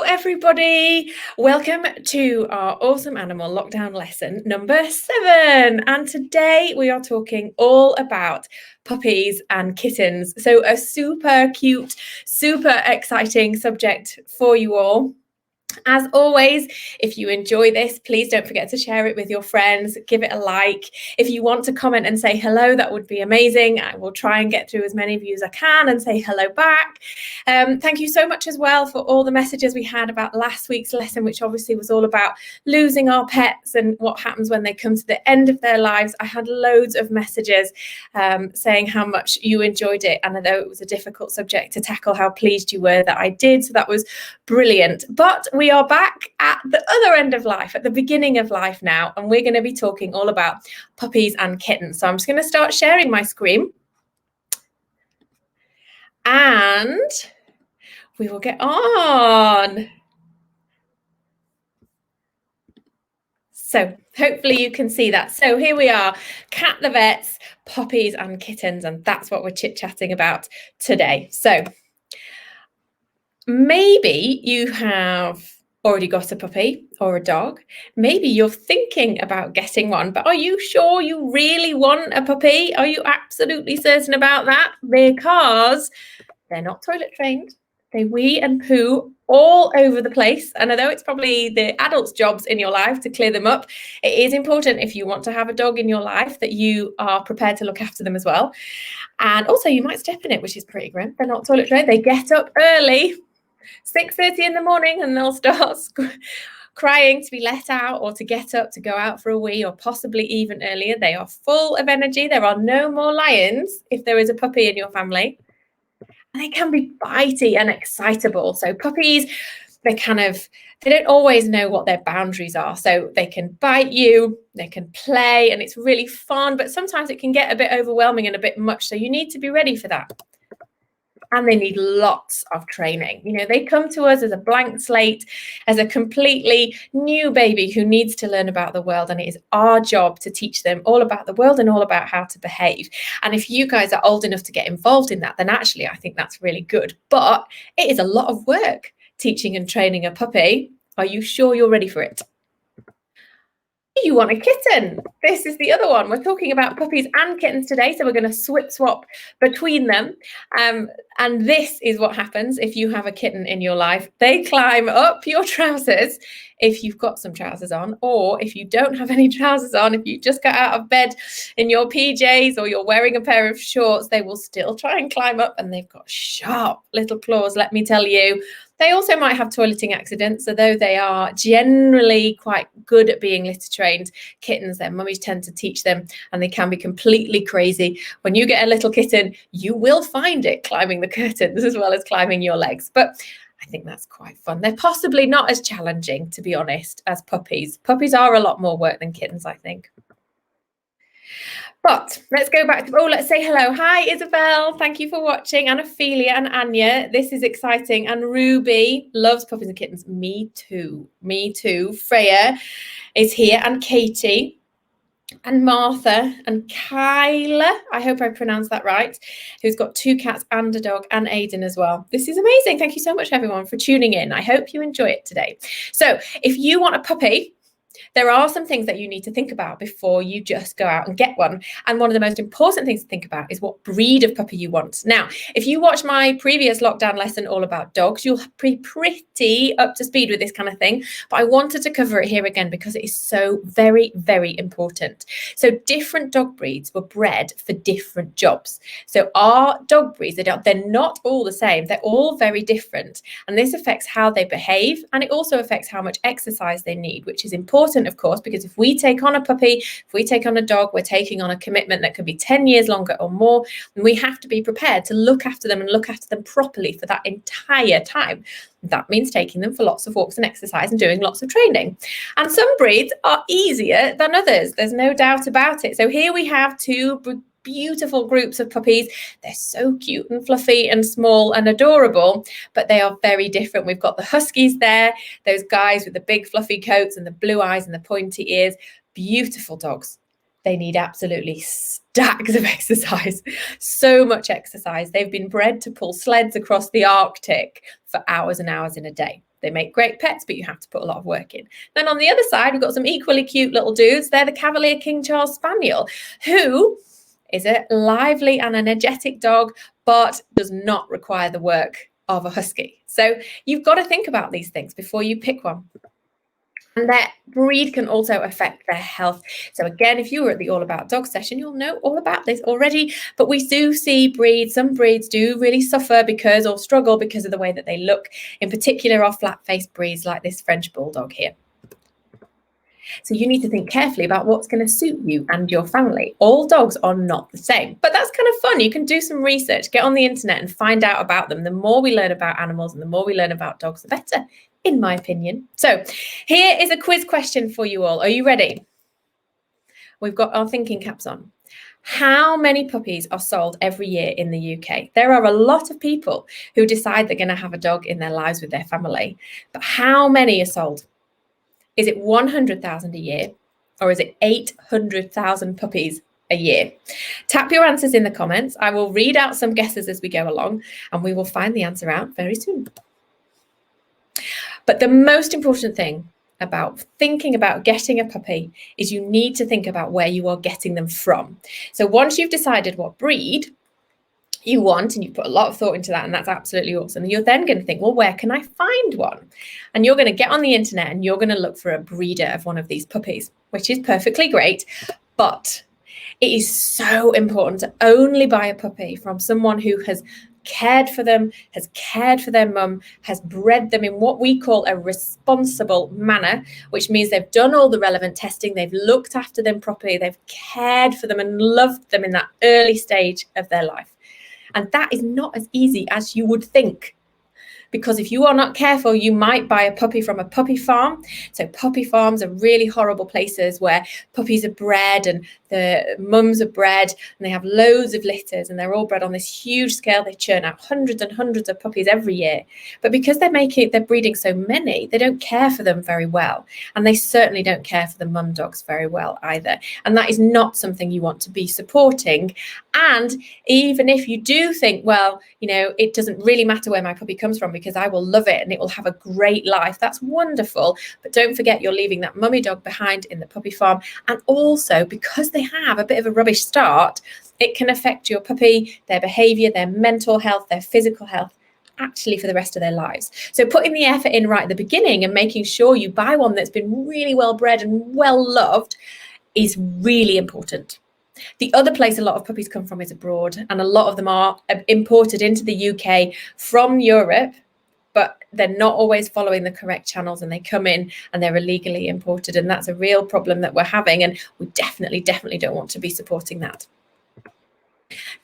everybody. Welcome to our awesome animal lockdown lesson number 7. And today we are talking all about puppies and kittens. So a super cute, super exciting subject for you all. As always, if you enjoy this, please don't forget to share it with your friends, give it a like. If you want to comment and say hello, that would be amazing. I will try and get through as many of you as I can and say hello back. Thank you so much as well for all the messages we had about last week's lesson, which obviously was all about losing our pets and what happens when they come to the end of their lives. I had loads of messages saying how much you enjoyed it. And although it was a difficult subject to tackle, how pleased you were that I did. So that was brilliant. But we are back at the other end of life, at the beginning of life now, and we're going to be talking all about puppies and kittens. So I'm just going to start sharing my screen and we will get on. So hopefully you can see that. So here we are, Cat the Vets, puppies and kittens, and that's what we're chit-chatting about today. So maybe you have already got a puppy or a dog. Maybe you're thinking about getting one, but are you sure you really want a puppy? Are you absolutely certain about that? Because they're not toilet trained. They wee and poo all over the place. And although it's probably the adults' jobs in your life to clear them up, it is important if you want to have a dog in your life that you are prepared to look after them as well. And also you might step in it, which is pretty grim. They're not toilet trained. They get up early, 6:30 in the morning, and they'll start crying to be let out or to get up to go out for a wee, or possibly even earlier. They are full of energy. There are no more lions if there is a puppy in your family. And they can be bitey and excitable. So puppies, they don't always know what their boundaries are. So they can bite you, they can play, and it's really fun, but sometimes it can get a bit overwhelming and a bit much. So you need to be ready for that. And they need lots of training. You know, they come to us as a blank slate, as a completely new baby who needs to learn about the world. And it is our job to teach them all about the world and all about how to behave. And if you guys are old enough to get involved in that, then actually I think that's really good. But it is a lot of work teaching and training a puppy. Are you sure you're ready for it? You want a kitten? This is the other one. We're talking about puppies and kittens today, so we're going to swap between them. And this is what happens if you have a kitten in your life. They climb up your trousers if you've got some trousers on, or if you don't have any trousers on, if you just got out of bed in your PJs or you're wearing a pair of shorts, they will still try and climb up, and they've got sharp little claws, let me tell you. They also might have toileting accidents, although they are generally quite good at being litter trained. Kittens, their mummies tend to teach them, and they can be completely crazy. When you get a little kitten, you will find it climbing the curtains as well as climbing your legs. But I think that's quite fun. They're possibly not as challenging, to be honest, as puppies. Puppies are a lot more work than kittens, I think. But let's go back to, let's say hello. Hi, Isabel. Thank you for watching. And Ophelia and Anya. This is exciting. And Ruby loves puppies and kittens. Me too. Me too. Freya is here. And Katie. And Martha. And Kyla. I hope I pronounced that right. Who's got 2 cats and a dog. And Aiden as well. This is amazing. Thank you so much, everyone, for tuning in. I hope you enjoy it today. So if you want a puppy, there are some things that you need to think about before you just go out and get one. And one of the most important things to think about is what breed of puppy you want. Now, if you watch my previous lockdown lesson all about dogs, you'll be pretty up to speed with this kind of thing. But I wanted to cover it here again because it is so very, very important. So different dog breeds were bred for different jobs. So our dog breeds, they're not all the same. They're all very different. And this affects how they behave. And it also affects how much exercise they need, which is important, of course, because if we take on a puppy, if we take on a dog, we're taking on a commitment that could be 10 years longer or more. And we have to be prepared to look after them and look after them properly for that entire time. That means taking them for lots of walks and exercise and doing lots of training. And some breeds are easier than others. There's no doubt about it. So here we have 2 beautiful groups of puppies. They're so cute and fluffy and small and adorable, but they are very different. We've got the huskies there, those guys with the big fluffy coats and the blue eyes and the pointy ears. Beautiful dogs. They need absolutely stacks of exercise, so much exercise. They've been bred to pull sleds across the Arctic for hours and hours in a day. They make great pets, but you have to put a lot of work in. Then on the other side, we've got some equally cute little dudes. They're the Cavalier King Charles Spaniel, who is a lively and energetic dog, but does not require the work of a husky. So you've got to think about these things before you pick one. And their breed can also affect their health. So again, if you were at the All About Dog session, you'll know all about this already. But we do see breeds, some breeds do really suffer because or struggle because of the way that they look. In particular, our flat-faced breeds like this French Bulldog here. So you need to think carefully about what's going to suit you and your family. All dogs are not the same, but that's kind of fun. You can do some research, get on the internet and find out about them. The more we learn about animals and the more we learn about dogs, the better, in my opinion. So here is a quiz question for you all. Are you ready? We've got our thinking caps on. How many puppies are sold every year in the UK? There are a lot of people who decide they're going to have a dog in their lives with their family, but how many are sold? Is it 100,000 a year or is it 800,000 puppies a year? Tap your answers in the comments. I will read out some guesses as we go along and we will find the answer out very soon. But the most important thing about thinking about getting a puppy is you need to think about where you are getting them from. So once you've decided what breed you want and you put a lot of thought into that, and that's absolutely awesome, you're then going to think, well, where can I find one? And you're going to get on the internet and you're going to look for a breeder of one of these puppies, which is perfectly great, but it is so important to only buy a puppy from someone who has cared for them, has cared for their mum, has bred them in what we call a responsible manner, which means they've done all the relevant testing, they've looked after them properly, they've cared for them and loved them in that early stage of their life. And that is not as easy as you would think. Because if you are not careful, you might buy a puppy from a puppy farm. So puppy farms are really horrible places where puppies are bred and the mums are bred and they have loads of litters and they're all bred on this huge scale. They churn out hundreds and hundreds of puppies every year. But because they're breeding so many, they don't care for them very well. And they certainly don't care for the mum dogs very well either. And that is not something you want to be supporting. And even if you do think, well, it doesn't really matter where my puppy comes from because I will love it and it will have a great life. That's wonderful. But don't forget you're leaving that mummy dog behind in the puppy farm. And also because they have a bit of a rubbish start, it can affect your puppy, their behavior, their mental health, their physical health, actually for the rest of their lives. So putting the effort in right at the beginning and making sure you buy one that's been really well bred and well loved is really important. The other place a lot of puppies come from is abroad, and a lot of them are imported into the UK from Europe, but they're not always following the correct channels and they come in and they're illegally imported. And that's a real problem that we're having. And we definitely don't want to be supporting that.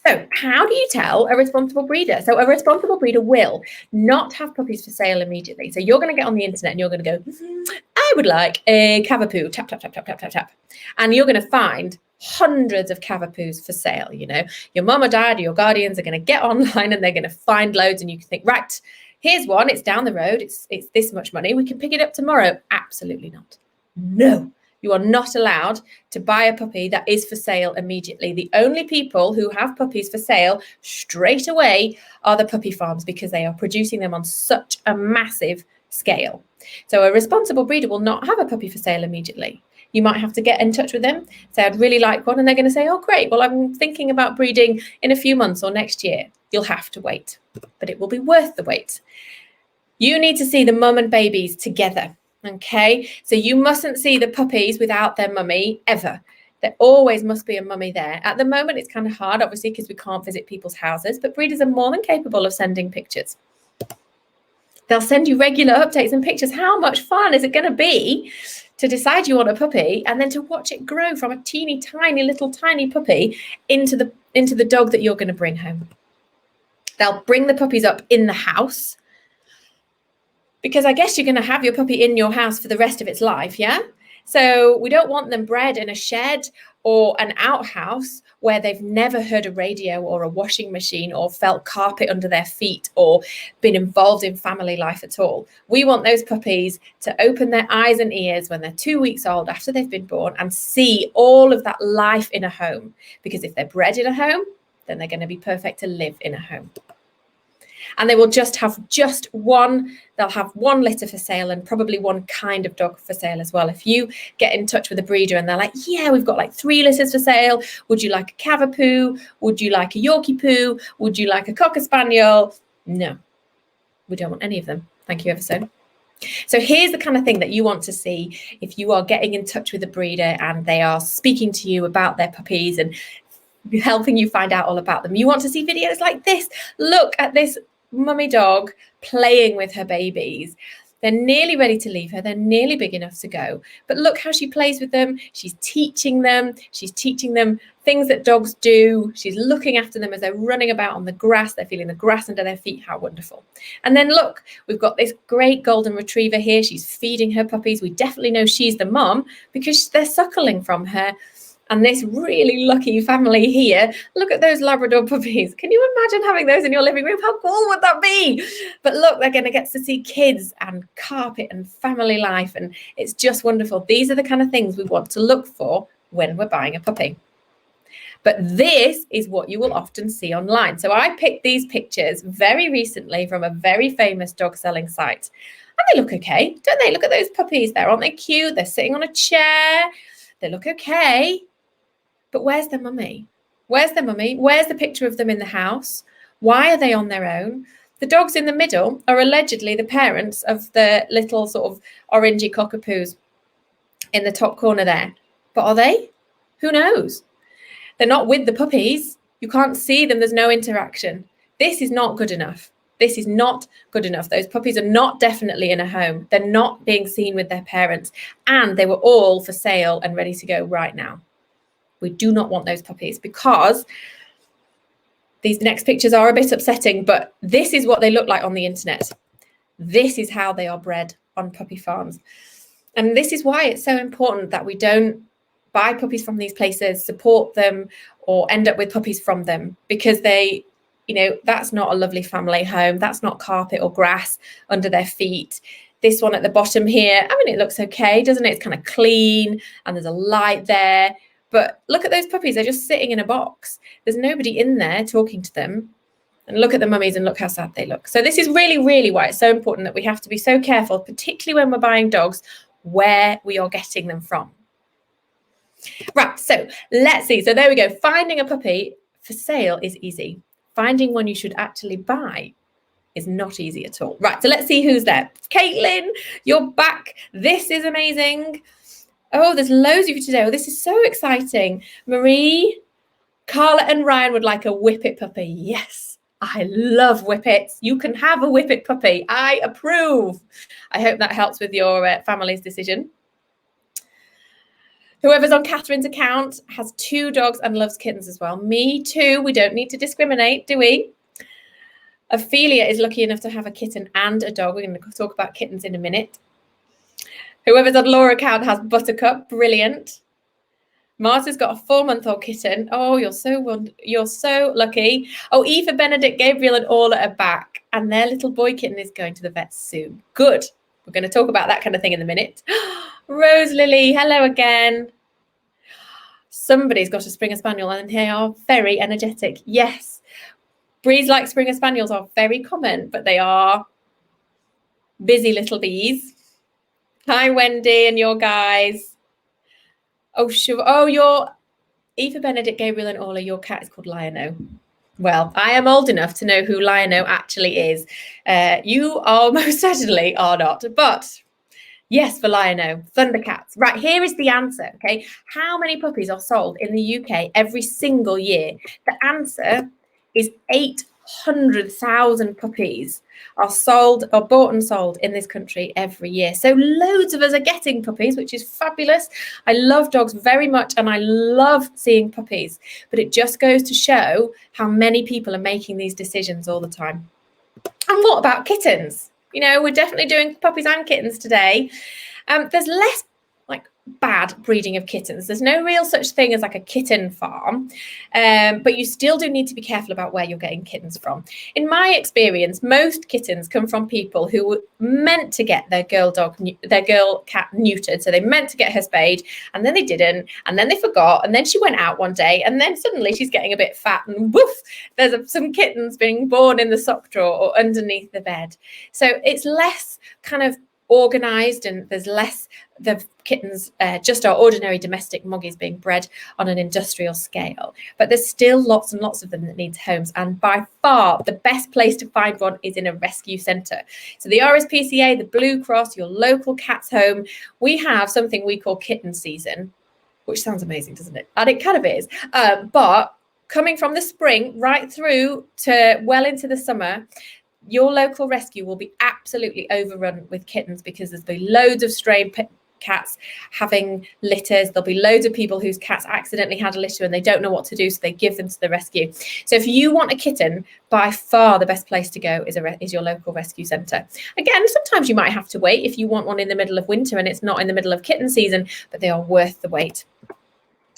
So how do you tell a responsible breeder? So a responsible breeder will not have puppies for sale immediately. So you're going to get on the internet and you're going to go, I would like a Cavapoo, tap, tap, tap, tap, tap, tap, tap. And you're going to find hundreds of Cavapoos for sale. Your mum or dad or your guardians are going to get online and they're going to find loads and you can think, right, here's one, it's down the road, it's this much money, we can pick it up tomorrow. Absolutely not. No, you are not allowed to buy a puppy that is for sale immediately. The only people who have puppies for sale straight away are the puppy farms because they are producing them on such a massive scale. So a responsible breeder will not have a puppy for sale immediately. You might have to get in touch with them, say, I'd really like one. And they're going to say, oh, great. Well, I'm thinking about breeding in a few months or next year. You'll have to wait, but it will be worth the wait. You need to see the mum and babies together. Okay, so you mustn't see the puppies without their mummy ever. There always must be a mummy there. At the moment, it's kind of hard, obviously, because we can't visit people's houses, but breeders are more than capable of sending pictures. They'll send you regular updates and pictures. How much fun is it going to be to decide you want a puppy and then to watch it grow from a teeny tiny little tiny puppy into the dog that you're going to bring home? They'll bring the puppies up in the house, because I guess you're going to have your puppy in your house for the rest of its life, yeah? So we don't want them bred in a shed or an outhouse where they've never heard a radio or a washing machine or felt carpet under their feet or been involved in family life at all. We want those puppies to open their eyes and ears when they're 2 weeks old after they've been born and see all of that life in a home. Because if they're bred in a home, then they're going to be perfect to live in a home. And they will just have they'll have one litter for sale and probably one kind of dog for sale as well. If you get in touch with a breeder and they're like, yeah, we've got like 3 litters for sale. Would you like a Cavapoo? Would you like a Yorkie Poo? Would you like a Cocker Spaniel? No, we don't want any of them. Thank you ever so. So here's the kind of thing that you want to see if you are getting in touch with a breeder and they are speaking to you about their puppies and helping you find out all about them. You want to see videos like this. Look at this mummy dog playing with her babies. They're nearly ready to leave her. They're nearly big enough to go. But look how she plays with them. She's teaching them. She's teaching them things that dogs do. She's looking after them as they're running about on the grass. They're feeling the grass under their feet. How wonderful. And then look, we've got this great golden retriever here. She's feeding her puppies. We definitely know she's the mum because they're suckling from her. And this really lucky family here, look at those Labrador puppies. Can you imagine having those in your living room? How cool would that be? But look, they're going to get to see kids and carpet and family life. And it's just wonderful. These are the kind of things we want to look for when we're buying a puppy. But this is what you will often see online. So I picked these pictures very recently from a very famous dog selling site. And they look okay, don't they? Look at those puppies there. Aren't they cute? They're sitting on a chair. They look okay. But where's their mummy? Where's their mummy? Where's the picture of them in the house? Why are they on their own? The dogs in the middle are allegedly the parents of the little sort of orangey cockapoos in the top corner there. But are they? Who knows? They're not with the puppies. You can't see them. There's no interaction. This is not good enough. This is not good enough. Those puppies are not definitely in a home. They're not being seen with their parents. And they were all for sale and ready to go right now. We do not want those puppies because these next pictures are a bit upsetting, but this is what they look like on the internet. This is how they are bred on puppy farms. And this is why it's so important that we don't buy puppies from these places, support them, or end up with puppies from them because they, that's not a lovely family home. That's not carpet or grass under their feet. This one at the bottom here, it looks okay, doesn't it? It's kind of clean and there's a light there. But look at those puppies. They're just sitting in a box. There's nobody in there talking to them. And look at the mummies and look how sad they look. So this is really, really why it's so important that we have to be so careful, particularly when we're buying dogs, where we are getting them from. Right, so let's see. So there we go. Finding a puppy for sale is easy. Finding one you should actually buy is not easy at all. Right, so let's see who's there. Caitlin, you're back. This is amazing. Oh, there's loads of you today. Oh, this is so exciting. Marie, Carla and Ryan would like a Whippet puppy. Yes, I love Whippets. You can have a Whippet puppy. I approve. I hope that helps with your family's decision. Whoever's on Catherine's account has 2 dogs and loves kittens as well. Me too. We don't need to discriminate, do we? Ophelia is lucky enough to have a kitten and a dog. We're going to talk about kittens in a minute. Whoever's on Laura's account has Buttercup. Brilliant. Martha's got a 4-month-old kitten. Oh, you're so lucky. Oh, Eva, Benedict, Gabriel and Orla are back. And their little boy kitten is going to the vet soon. Good. We're going to talk about that kind of thing in a minute. Rose Lily, hello again. Somebody's got a Springer Spaniel and they are very energetic. Yes. Breeds like Springer Spaniels are very common, but they are busy little bees. Hi, Wendy and your guys. Oh, sure. Oh, your Eva, Benedict, Gabriel and Orla, your cat is called Lion-O. Well, I am old enough to know who Lion-O actually is. You are most certainly are not, but yes, for Lion-O, Thundercats. Right, here is the answer, okay? How many puppies are sold in the UK every single year? The answer is 800,000 puppies are sold or bought and sold in this country every year. So loads of us are getting puppies, which is fabulous. I love dogs very much and I love seeing puppies, but it just goes to show how many people are making these decisions all the time. And what about kittens? We're definitely doing puppies and kittens today. There's less bad breeding of kittens. There's no real such thing as like a kitten farm, but you still do need to be careful about where you're getting kittens from. In my experience, most kittens come from people who were meant to get their girl cat neutered. So they meant to get her spayed, and then they didn't, and then they forgot, and then she went out one day, and then suddenly she's getting a bit fat, and woof, there's some kittens being born in the sock drawer or underneath the bed. So it's less kind of organized, and there's less the kittens, just our ordinary domestic moggies being bred on an industrial scale. But there's still lots and lots of them that need homes, and by far the best place to find one is in a rescue centre. So the RSPCA, the Blue Cross, your local cat's home, we have something we call kitten season, which sounds amazing, doesn't it? And it kind of is, but coming from the spring right through to well into the summer, your local rescue will be absolutely overrun with kittens, because there'll be loads of stray cats having litters. There'll be loads of people whose cats accidentally had a litter and they don't know what to do, so they give them to the rescue. So if you want a kitten, by far the best place to go is your local rescue centre. Again, sometimes you might have to wait if you want one in the middle of winter and it's not in the middle of kitten season, but they are worth the wait.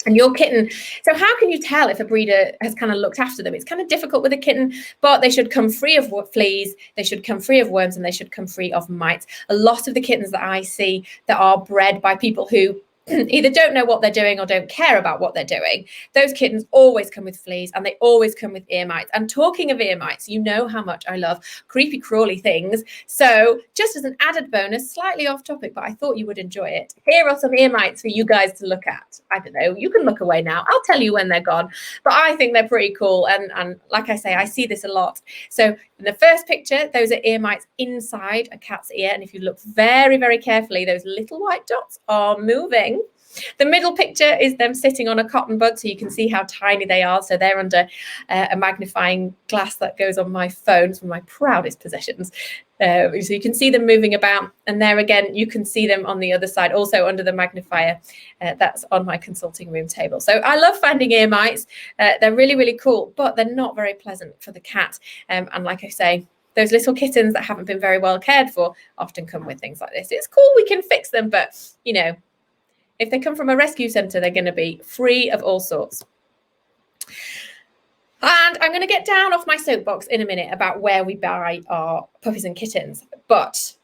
And your kitten, so how can you tell if a breeder has kind of looked after them? It's kind of difficult with a kitten, but they should come free of fleas, they should come free of worms, and they should come free of mites. A lot of the kittens that I see that are bred by people who either don't know what they're doing or don't care about what they're doing, those kittens always come with fleas, and they always come with ear mites. And talking of ear mites, you know how much I love creepy crawly things. So just as an added bonus, slightly off topic, but I thought you would enjoy it, here are some ear mites for you guys to look at. I don't know, you can look away now, I'll tell you when they're gone, but I think they're pretty cool. And like I say, I see this a lot. So in the first picture, those are ear mites inside a cat's ear, and if you look very, very carefully, those little white dots are moving. The middle picture is them sitting on a cotton bud, so you can see how tiny they are. So they're under a magnifying glass that goes on my phone. It's one of my proudest possessions. So you can see them moving about, and there again, you can see them on the other side, also under the magnifier. That's on my consulting room table. So I love finding ear mites. They're really, really cool, but they're not very pleasant for the cat. And like I say, those little kittens that haven't been very well cared for often come with things like this. It's cool, we can fix them, but you know, if they come from a rescue centre, they're going to be free of all sorts. And I'm going to get down off my soapbox in a minute about where we buy our puppies and kittens. But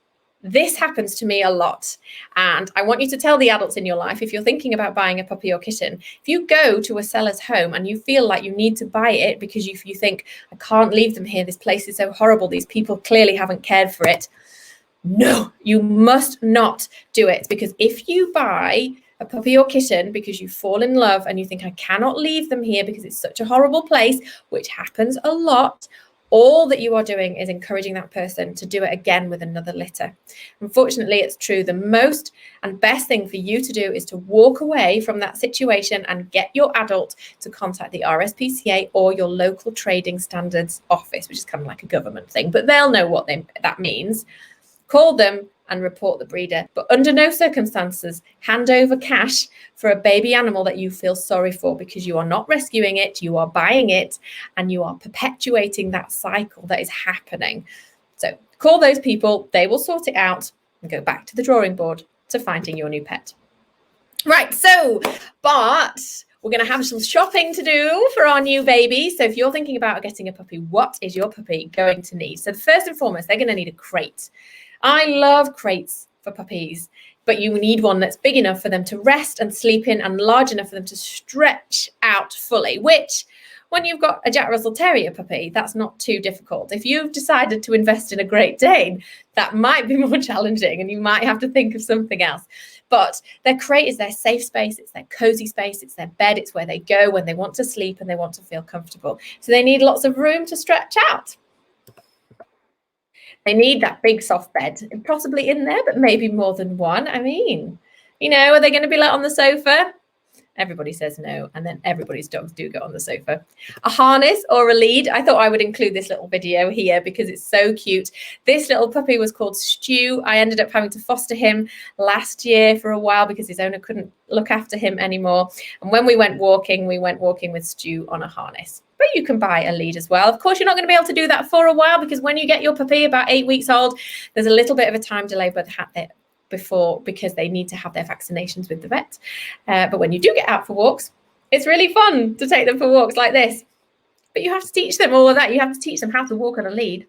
this happens to me a lot. And I want you to tell the adults in your life, if you're thinking about buying a puppy or kitten, if you go to a seller's home and you feel like you need to buy it because you think, I can't leave them here, this place is so horrible, these people clearly haven't cared for it. No, you must not do it. Because if you buy a puppy or kitten because you fall in love and you think, I cannot leave them here because it's such a horrible place, which happens a lot, all that you are doing is encouraging that person to do it again with another litter. Unfortunately, it's true. The most and best thing for you to do is to walk away from that situation and get your adult to contact the RSPCA or your local trading standards office, which is kind of like a government thing, but they'll know what that means. Call them and report the breeder, but under no circumstances hand over cash for a baby animal that you feel sorry for, because you are not rescuing it, you are buying it, and you are perpetuating that cycle that is happening. So call those people, they will sort it out, and go back to the drawing board to finding your new pet. Right, so, but we're going to have some shopping to do for our new baby. So if you're thinking about getting a puppy, what is your puppy going to need? So first and foremost, they're going to need a crate. I love crates for puppies, but you need one that's big enough for them to rest and sleep in and large enough for them to stretch out fully, which when you've got a Jack Russell Terrier puppy, that's not too difficult. If you've decided to invest in a Great Dane, that might be more challenging and you might have to think of something else. But their crate is their safe space, it's their cozy space, it's their bed, it's where they go when they want to sleep and they want to feel comfortable. So they need lots of room to stretch out. They need that big soft bed, possibly in there, but maybe more than one. I mean, you know, are they going to be like on the sofa? Everybody says no, and then everybody's dogs do go on the sofa. A harness or a lead. I thought I would include this little video here because it's so cute. This little puppy was called Stu. I ended up having to foster him last year for a while because his owner couldn't look after him anymore. And when we went walking with Stu on a harness. But you can buy a lead as well. Of course, you're not going to be able to do that for a while because when you get your puppy about 8 weeks old, there's a little bit of a time delay, but before, because they need to have their vaccinations with the vet. But when you do get out for walks, it's really fun to take them for walks like this. But you have to teach them all of that. You have to teach them how to walk on a lead.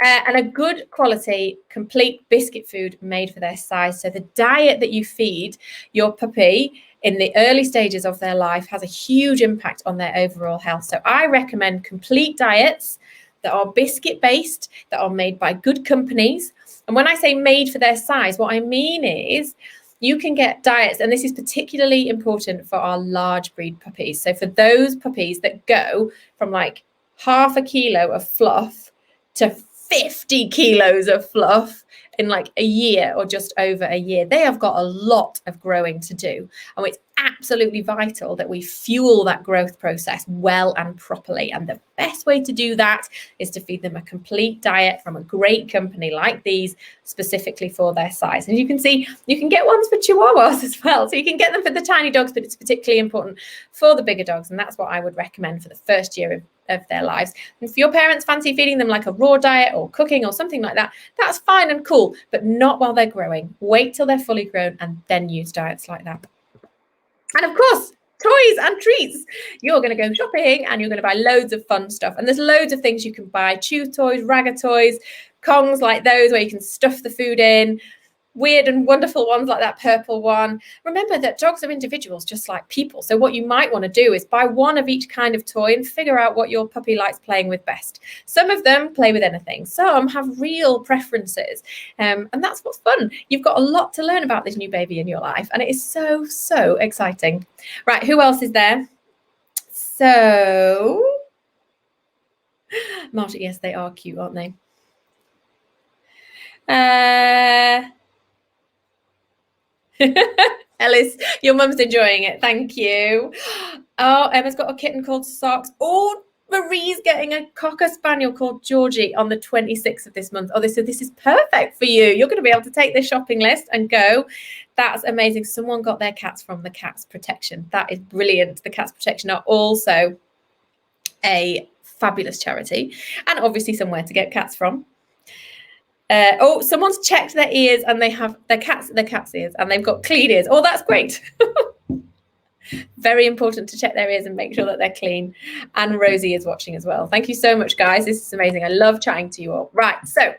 And a good quality, complete biscuit food made for their size. So the diet that you feed your puppy in the early stages of their life has a huge impact on their overall health. So I recommend complete diets that are biscuit based, that are made by good companies. And when I say made for their size, what I mean is you can get diets, and this is particularly important for our large breed puppies. So for those puppies that go from like half a kilo of fluff to 50 kilos of fluff in like a year or just over a year, they have got a lot of growing to do. And it's absolutely vital that we fuel that growth process well and properly. And the best way to do that is to feed them a complete diet from a great company like these, specifically for their size. And you can see, you can get ones for Chihuahuas as well. So you can get them for the tiny dogs, but it's particularly important for the bigger dogs. And that's what I would recommend for the first year of their lives. And if your parents fancy feeding them like a raw diet or cooking or something like that, that's fine and cool, but not while they're growing. Wait till they're fully grown and then use diets like that. And of course, toys and treats. You're going to go shopping and you're going to buy loads of fun stuff. And there's loads of things you can buy: chew toys, ragga toys, Kongs like those where you can stuff the food in, weird and wonderful ones like that purple one. Remember that dogs are individuals just like people. So what you might want to do is buy one of each kind of toy and figure out what your puppy likes playing with best. Some of them play with anything. Some have real preferences. And that's what's fun. You've got a lot to learn about this new baby in your life. And it is so, so exciting. Right, who else is there? So, Marta, yes, they are cute, aren't they? Ellis, your mum's enjoying it. Thank you. Oh, Emma's got a kitten called Socks. Oh, Marie's getting a Cocker Spaniel called Georgie on the 26th of this month. Oh, this is perfect for you. You're going to be able to take this shopping list and go. That's amazing. Someone got their cats from the Cats Protection. That is brilliant. The Cats Protection are also a fabulous charity, and obviously somewhere to get cats from. Oh, someone's checked their ears and they have their cat's ears and they've got clean ears. Oh, that's great. Very important to check their ears and make sure that they're clean. And Rosie is watching as well. Thank you so much, guys. This is amazing. I love chatting to you all. Right, so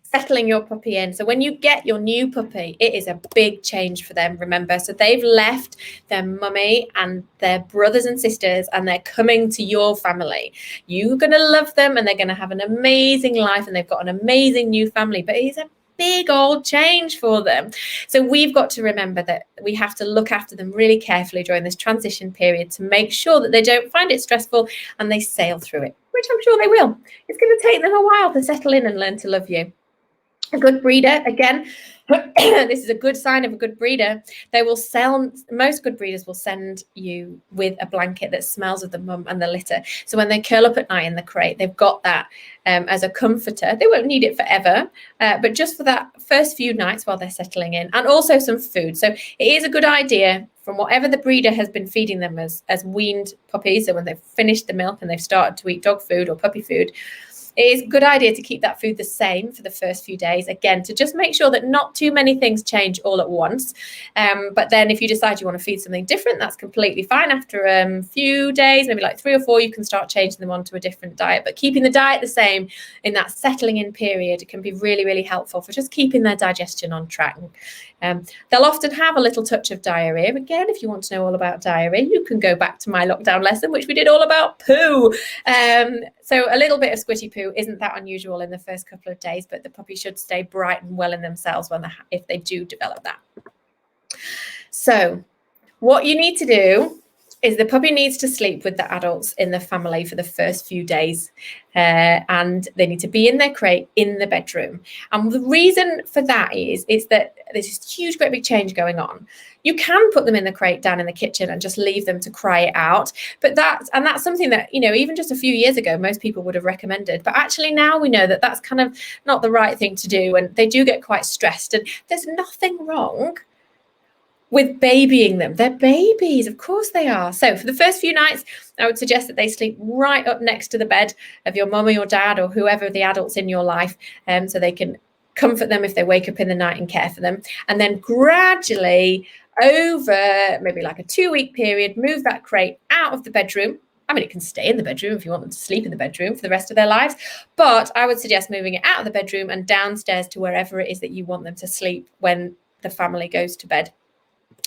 settling your puppy in. So when you get your new puppy, it is a big change for them, remember. So they've left their mummy and their brothers and sisters and they're coming to your family. You're going to love them and they're going to have an amazing life and they've got an amazing new family, but it is a big old change for them. So we've got to remember that we have to look after them really carefully during this transition period to make sure that they don't find it stressful and they sail through it, which I'm sure they will. It's going to take them a while to settle in and learn to love you. A good breeder, again, this is a good sign of a good breeder. Most good breeders will send you with a blanket that smells of the mum and the litter. So when they curl up at night in the crate, they've got that as a comforter. They won't need it forever, but just for that first few nights while they're settling in, and also some food. So it is a good idea from whatever the breeder has been feeding them as weaned puppies. So when they've finished the milk and they've started to eat dog food or puppy food, it is a good idea to keep that food the same for the first few days, again, to just make sure that not too many things change all at once. But then if you decide you want to feed something different, that's completely fine. After a few days, maybe like 3 or 4, you can start changing them onto a different diet. But keeping the diet the same in that settling in period can be really, really helpful for just keeping their digestion on track. They'll often have a little touch of diarrhea. Again, if you want to know all about diarrhea, you can go back to my lockdown lesson, which we did all about poo. So a little bit of squitty poo isn't that unusual in the first couple of days, but the puppy should stay bright and well in themselves if they do develop that. So what you need to do is the puppy needs to sleep with the adults in the family for the first few days, and they need to be in their crate in the bedroom. And the reason for that is that there's this huge, great big change going on. You can put them in the crate down in the kitchen and just leave them to cry it out. But that's something that, even just a few years ago, most people would have recommended. But actually now we know that that's kind of not the right thing to do. And they do get quite stressed. And there's nothing wrong with babying them. They're babies, of course they are. So for the first few nights, I would suggest that they sleep right up next to the bed of your mum or your dad or whoever the adults in your life, so they can comfort them if they wake up in the night and care for them. And then gradually over maybe like a 2-week period, move that crate out of the bedroom. I mean, it can stay in the bedroom if you want them to sleep in the bedroom for the rest of their lives. But I would suggest moving it out of the bedroom and downstairs to wherever it is that you want them to sleep when the family goes to bed.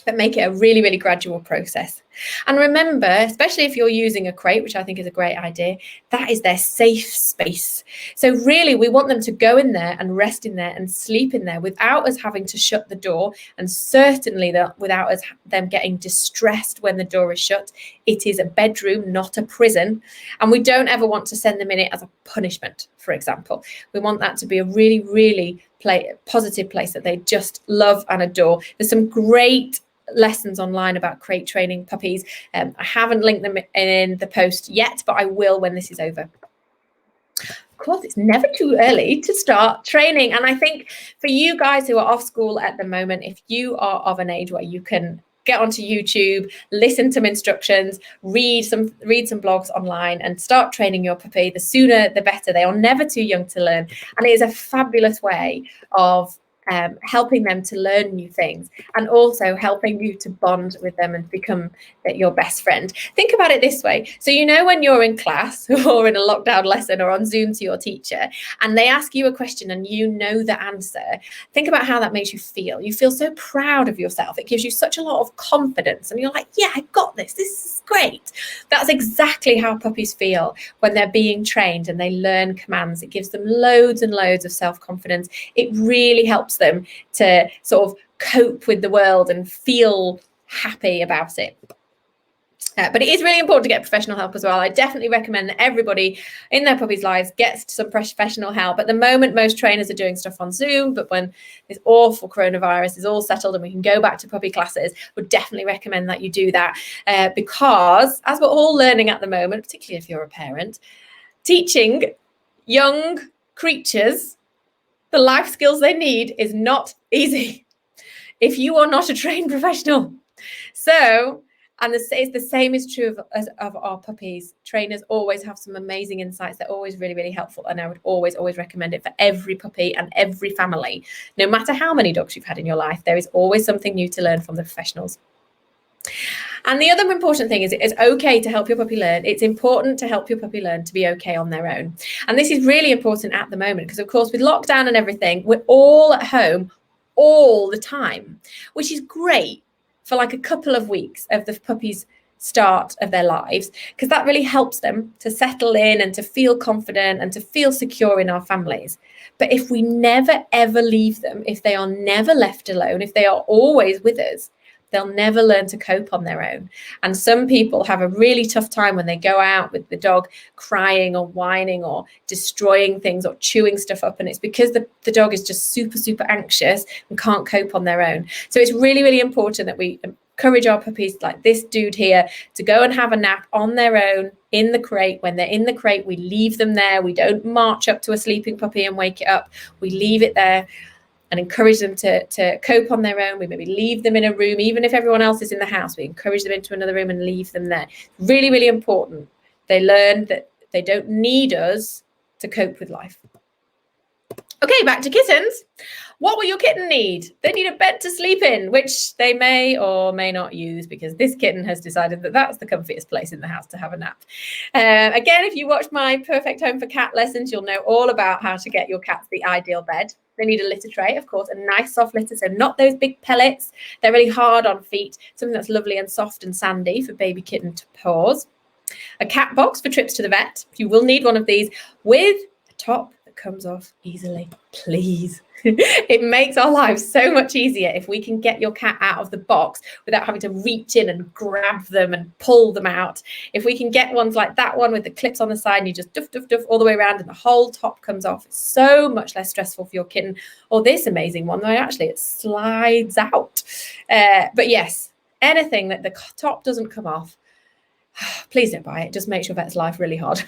But make it a really, really gradual process. And remember, especially if you're using a crate, which I think is a great idea, that is their safe space. So really, we want them to go in there and rest in there and sleep in there without us having to shut the door, and certainly without them getting distressed when the door is shut. It is a bedroom, not a prison. And we don't ever want to send them in it as a punishment, for example. We want that to be a really, really positive place that they just love and adore. There's some great lessons online about crate training puppies. I haven't linked them in the post yet, but I will when this is over. Of course, it's never too early to start training. And I think for you guys who are off school at the moment, if you are of an age where you can get onto YouTube, listen to instructions, read some blogs online and start training your puppy, the sooner the better. They are never too young to learn. And it is a fabulous way of helping them to learn new things and also helping you to bond with them and become your best friend. Think about it this way. So, when you're in class or in a lockdown lesson or on Zoom to your teacher and they ask you a question and you know the answer, think about how that makes you feel. You feel so proud of yourself. It gives you such a lot of confidence and you're like, yeah, I got this. This is great. That's exactly how puppies feel when they're being trained and they learn commands. It gives them loads and loads of self-confidence. It really helps them to sort of cope with the world and feel happy about it. But it is really important to get professional help as well. I definitely recommend that everybody in their puppy's lives gets some professional help. At the moment, most trainers are doing stuff on Zoom, but when this awful coronavirus is all settled and we can go back to puppy classes, would definitely recommend that you do that because as we're all learning at the moment, particularly if you're a parent, teaching young creatures the life skills they need is not easy if you are not a trained professional. So, and the same is true of our puppies. Trainers always have some amazing insights. They're always really, really helpful. And I would always recommend it for every puppy and every family. No matter how many dogs you've had in your life, there is always something new to learn from the professionals. And the other important thing is it is okay to help your puppy learn. It's important to help your puppy learn to be okay on their own. And this is really important at the moment because, of course, with lockdown and everything, we're all at home all the time, which is great for like a couple of weeks of the puppy's start of their lives, because that really helps them to settle in and to feel confident and to feel secure in our families. But if we never, ever leave them, if they are never left alone, if they are always with us, they'll never learn to cope on their own. And some people have a really tough time when they go out with the dog crying or whining or destroying things or chewing stuff up. And it's because the dog is just super, super anxious and can't cope on their own. So it's really, really important that we encourage our puppies like this dude here to go and have a nap on their own in the crate. When they're in the crate, we leave them there. We don't march up to a sleeping puppy and wake it up. We leave it there and encourage them to cope on their own. We maybe leave them in a room, even if everyone else is in the house, we encourage them into another room and leave them there. Really, really important. They learn that they don't need us to cope with life. Okay, back to kittens. What will your kitten need? They need a bed to sleep in, which they may or may not use because this kitten has decided that that's the comfiest place in the house to have a nap. Again, if you watch my Perfect Home for Cat lessons, you'll know all about how to get your cats the ideal bed. They need a litter tray, of course, a nice soft litter, so not those big pellets. They're really hard on feet, something that's lovely and soft and sandy for baby kitten to paws. A cat box for trips to the vet. You will need one of these with a top that comes off easily, please. It makes our lives so much easier if we can get your cat out of the box without having to reach in and grab them and pull them out. If we can get ones like that one with the clips on the side and you just duff, duff, duff all the way around and the whole top comes off, it's so much less stressful for your kitten. Or this amazing one, though, actually it slides out. But yes, anything that the top doesn't come off, please don't buy it. It just makes your vet's life really hard.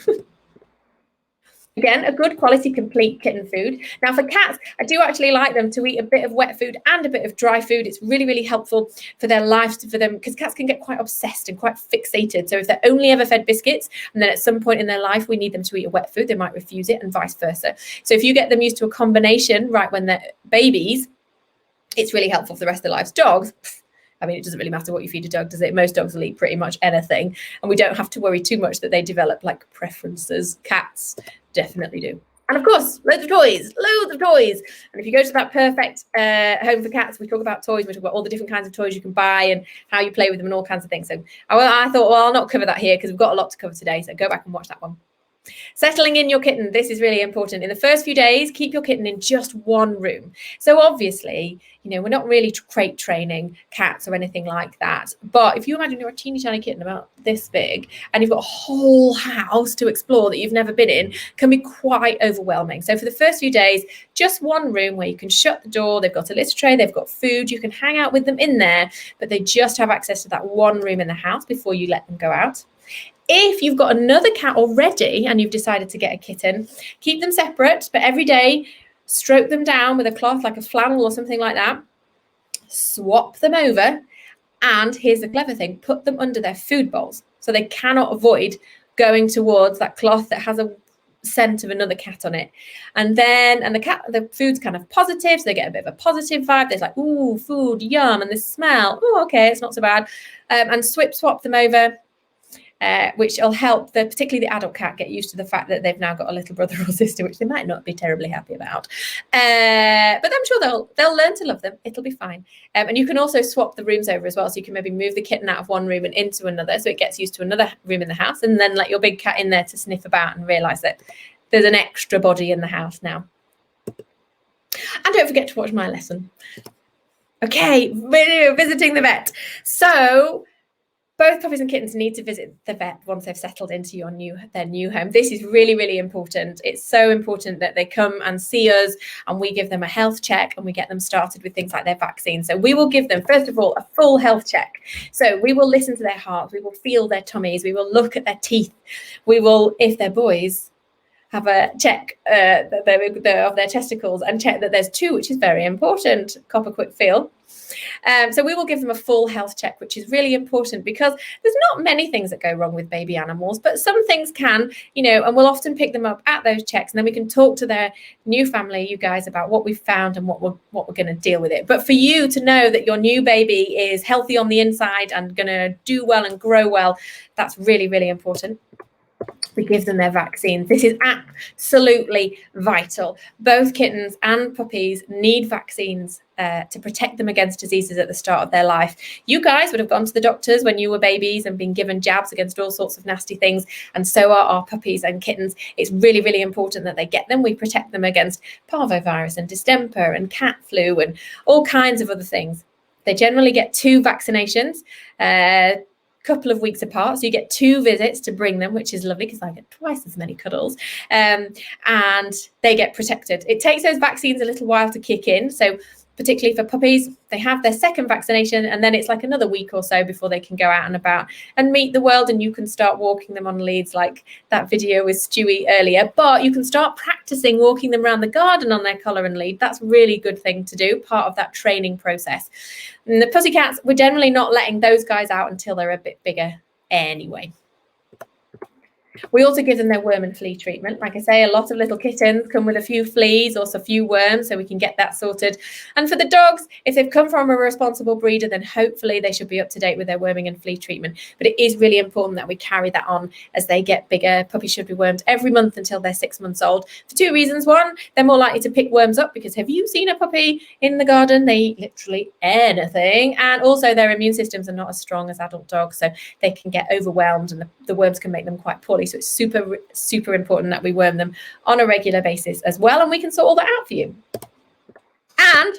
Again, a good quality complete kitten food. Now for cats, I do actually like them to eat a bit of wet food and a bit of dry food. It's really, really helpful for their lives, for them, because cats can get quite obsessed and quite fixated. So if they're only ever fed biscuits, and then at some point in their life we need them to eat a wet food, they might refuse it, and vice versa. So if you get them used to a combination right when they're babies, it's really helpful for the rest of their lives. Dogs, I mean, it doesn't really matter what you feed a dog, does it? Most dogs will eat pretty much anything, and we don't have to worry too much that they develop like preferences. Cats definitely do. And of course, loads of toys. And if you go to that perfect home for cats, we talk about toys. We talk about all the different kinds of toys you can buy and how you play with them and all kinds of things. So I thought, well, I'll not cover that here because we've got a lot to cover today. So go back and watch that one. Settling in your kitten. This is really important. In the first few days, keep your kitten in just one room. So obviously, you know, we're not really crate training cats or anything like that. But if you imagine you're a teeny tiny kitten about this big and you've got a whole house to explore that you've never been in, can be quite overwhelming. So for the first few days, just one room where you can shut the door. They've got a litter tray, they've got food. You can hang out with them in there, but they just have access to that one room in the house before you let them go out. If you've got another cat already and you've decided to get a kitten, keep them separate, but every day stroke them down with a cloth like a flannel or something like that, swap them over, and here's the clever thing, put them under their food bowls so they cannot avoid going towards that cloth that has a scent of another cat on it. And the food's kind of positive, so they get a bit of a positive vibe. There's like, ooh, food, yum, and the smell, oh, okay, it's not so bad. And swap them over. Which will help particularly the adult cat get used to the fact that they've now got a little brother or sister, which they might not be terribly happy about. But I'm sure they'll learn to love them. It'll be fine. And you can also swap the rooms over as well. So you can maybe move the kitten out of one room and into another, so it gets used to another room in the house, and then let your big cat in there to sniff about and realise that there's an extra body in the house now. And don't forget to watch my lesson. Okay, visiting the vet. So both puppies and kittens need to visit the vet once they've settled into their new home. This is really, really important. It's so important that they come and see us and we give them a health check and we get them started with things like their vaccines. So we will give them, first of all, a full health check. So we will listen to their hearts. We will feel their tummies. We will look at their teeth. We will, if they're boys, have a check of their testicles and check that there's two, which is very important. Cop a quick feel. So we will give them a full health check, which is really important because there's not many things that go wrong with baby animals, but some things can, you know, and we'll often pick them up at those checks, and then we can talk to their new family, you guys, about what we've found and what we're going to deal with it. But for you to know that your new baby is healthy on the inside and going to do well and grow well, that's really, really important. We give them their vaccines. This is absolutely vital. Both kittens and puppies need vaccines to protect them against diseases at the start of their life. You guys would have gone to the doctors when you were babies and been given jabs against all sorts of nasty things, and so are our puppies and kittens. It's really, really important that they get them. We protect them against parvovirus and distemper and cat flu and all kinds of other things. They generally get 2 vaccinations, couple of weeks apart, so you get 2 visits to bring them, which is lovely because I get twice as many cuddles, and they get protected. It takes those vaccines a little while to kick in, so particularly for puppies, they have their second vaccination and then it's like another week or so before they can go out and about and meet the world, and you can start walking them on leads like that video with Stewie earlier. But you can start practicing walking them around the garden on their collar and lead. That's a really good thing to do, part of that training process. And the pussycats, we're generally not letting those guys out until they're a bit bigger anyway. We also give them their worm and flea treatment. Like I say, a lot of little kittens come with a few fleas or a few worms, so we can get that sorted. And for the dogs, if they've come from a responsible breeder, then hopefully they should be up to date with their worming and flea treatment. But it is really important that we carry that on as they get bigger. Puppies should be wormed every month until they're 6 months old for 2 reasons. One, they're more likely to pick worms up because have you seen a puppy in the garden? They eat literally anything. And also their immune systems are not as strong as adult dogs, so they can get overwhelmed and the worms can make them quite poorly. So it's super, super important that we worm them on a regular basis as well. And we can sort all that out for you. And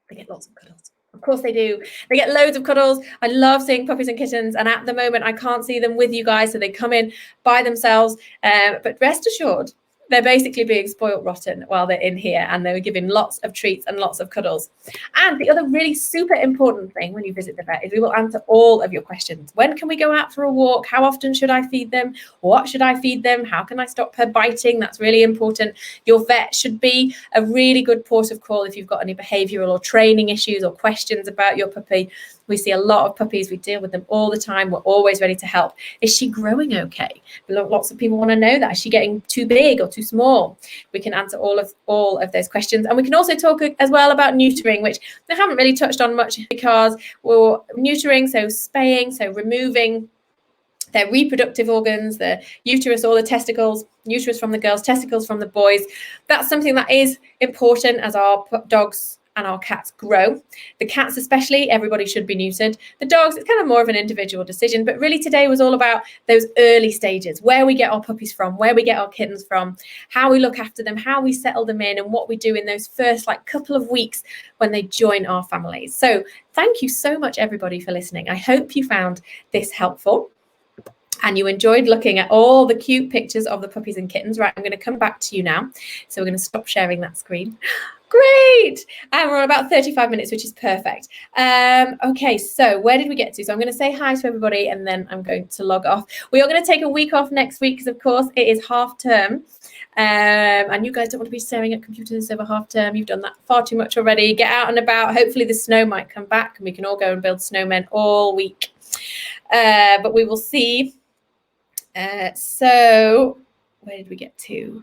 they get lots of cuddles. Of course they do. They get loads of cuddles. I love seeing puppies and kittens. And at the moment, I can't see them with you guys. So they come in by themselves. But rest assured, They're basically being spoiled rotten while they're in here, and they were given lots of treats and lots of cuddles. And the other really super important thing when you visit the vet is we will answer all of your questions. When can we go out for a walk? How often should I feed them? What should I feed them? How can I stop her biting? That's really important. Your vet should be a really good port of call if you've got any behavioural or training issues or questions about your puppy. We see a lot of puppies. We deal with them all the time. We're always ready to help. Is she growing okay? Lots of people want to know that. Is she getting too big or too small? We can answer all of those questions. And we can also talk as well about neutering, which I haven't really touched on much because we're neutering, so spaying, so removing their reproductive organs, the uterus or the testicles, uterus from the girls, testicles from the boys. That's something that is important as our dogs and our cats grow. The cats especially, everybody should be neutered. The dogs, it's kind of more of an individual decision, but really today was all about those early stages, where we get our puppies from, where we get our kittens from, how we look after them, how we settle them in, and what we do in those first couple of weeks when they join our families. So thank you so much, everybody, for listening. I hope you found this helpful and you enjoyed looking at all the cute pictures of the puppies and kittens. Right, I'm going to come back to you now. So we're going to stop sharing that screen. Great. And we're on about 35 minutes, which is perfect. Okay, so where did we get to? So I'm going to say hi to everybody and then I'm going to log off. We are going to take a week off next week because, of course, it is half term. And you guys don't want to be staring at computers over half term. You've done that far too much already. Get out and about. Hopefully the snow might come back and we can all go and build snowmen all week. But we will see. So where did we get to?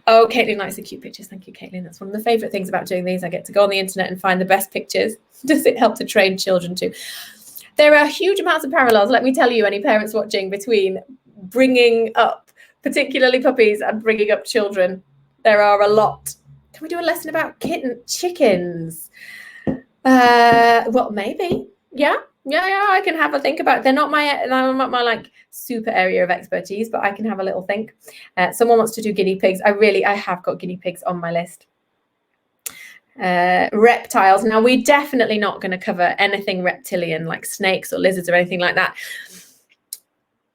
Oh, Caitlin likes the cute pictures. Thank you, Caitlin. That's one of the favourite things about doing these. I get to go on the internet and find the best pictures. Does it help to train children too? There are huge amounts of parallels, let me tell you, any parents watching, between bringing up particularly puppies and bringing up children. There are a lot. Can we do a lesson about chickens? Well, maybe. Yeah, I can have a think about it. They're not my super area of expertise, but I can have a little think. Someone wants to do guinea pigs. I have got guinea pigs on my list. Reptiles. Now, we're definitely not going to cover anything reptilian like snakes or lizards or anything like that.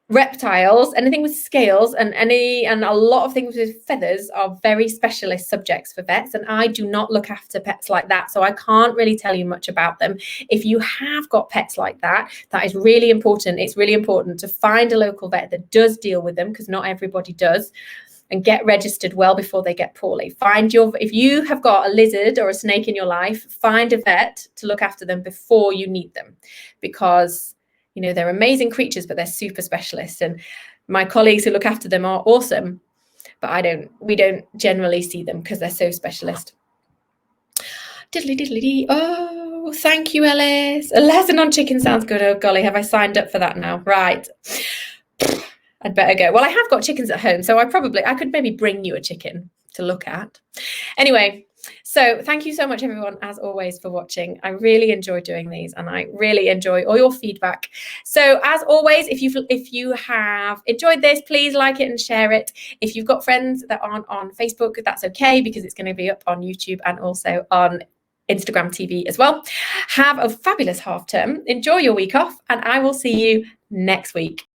Reptiles, anything with scales and a lot of things with feathers are very specialist subjects for vets, and I do not look after pets like that, so I can't really tell you much about them. If you have got pets like that, that is really important. It's really important to find a local vet that does deal with them, because not everybody does, and get registered well before they get poorly. If you have got a lizard or a snake in your life, find a vet to look after them before you need them, because they're amazing creatures, but they're super specialists. And my colleagues who look after them are awesome, but we don't generally see them because they're so specialist. Diddly diddly dee. Oh, thank you, Ellis. A lesson on chicken sounds good. Oh, golly, have I signed up for that now? Right. I'd better go. Well, I have got chickens at home, so I could maybe bring you a chicken to look at. Anyway, so thank you so much, everyone, as always, for watching. I really enjoy doing these, and I really enjoy all your feedback. So as always, if you have enjoyed this, please like it and share it. If you've got friends that aren't on Facebook, that's okay, because it's going to be up on YouTube and also on Instagram TV as well. Have a fabulous half term. Enjoy your week off, and I will see you next week.